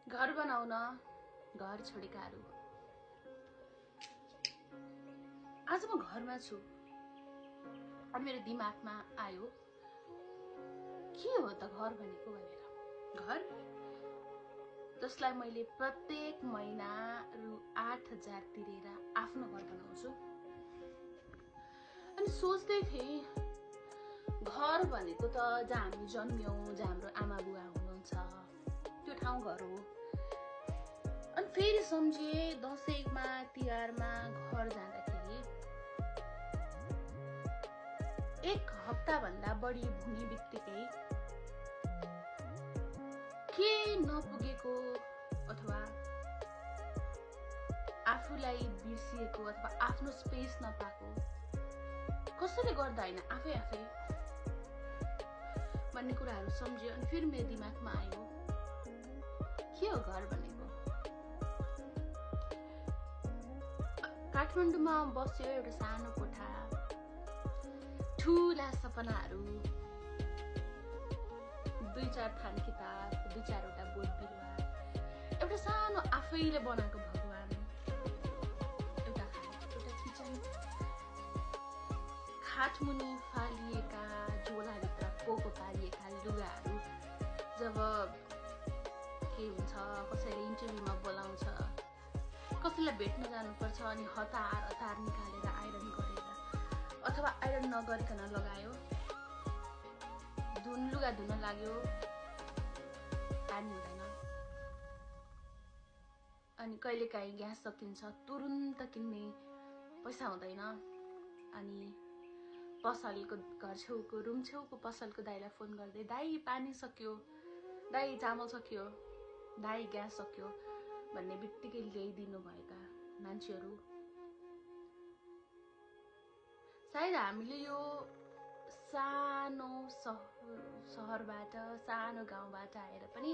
घर बनाउन घर छोडेकाहरू। आज म घरमा छु अनि मेरो दिमागमा आयो के हो त घर भनेको भनेर। घर जसलाई मैले प्रत्येक महिना रु 8,000 तिरेर आफ्नो घर बनाउँछु। अनि सोच्दै थिएँ घर भनेको त जहाँ हामी जन्म्यौं, जहाँ हाम्रो आमा बुवा हुनुहुन्छ त्यो ठाउँ घर हो। अनि फेरि सम्झिए दशैंमा तिहारमा घर जाँदाखेरि एक हप्ता भन्दा बढी भुइँ बित्तिकै के नपुगेको अथवा आफूलाई बिर्सिएको अथवा आफ्नो स्पेस नपाएको कसैले गर्दा हैन आफै भन्ने कुराहरू सम्झियो। अनि फेरि मेरो दिमागमा आयो के हो घर भनेको। काठमाडौँमा बस्यो एउटा सानो कोठा, ठूला सपनाहरू, 2-4 थान किताब, 2-4 बोट बिरुवा, एउटा सानो आफैले बनाएको भगवान, एउटा किचन, खाटमुनि फालिएका झोलाभित्र पोको पारिएका लुगाहरू। जब के हुन्छ कसैले इन्टरभ्यूमा बोलाउँछ, कसैलाई भेट्न जानुपर्छ अनि हतार निकालेर आइरन गरेर अथवा आइरन नगरिकन लगायो, लुगा धुन लाग्यो, पानी हुँदैन। अनि कहिलेकाहीँ ग्यास सकिन्छ, तुरुन्त किन्ने पैसा हुँदैन। अनि पसलको घर छेउको रुम छेउको पसलको दाइलाई फोन गर्दै दाइ पानी सक्यो, दाइ चामल सक्यो, दाइ ग्यास सक्यो भन्ने बित्तिकै ल्याइदिनु भएका मान्छेहरू। सायद हामीले यो सानो सहरबाट, सानो गाउँबाट आएर पनि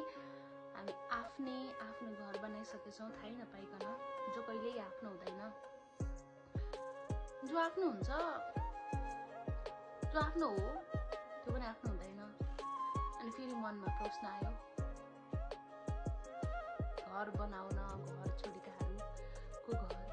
हामी आफ्नो घर बनाइसकेछौँ थाहै नपाइकन, जो कहिल्यै आफ्नो हुँदैन। जो आफ्नो हुन्छ, जो आफ्नो हो त्यो पनि आफ्नो हुँदैन। अनि फेरि मनमा प्रश्न आयो घर बनाउन घर छोडेकाहरूको घर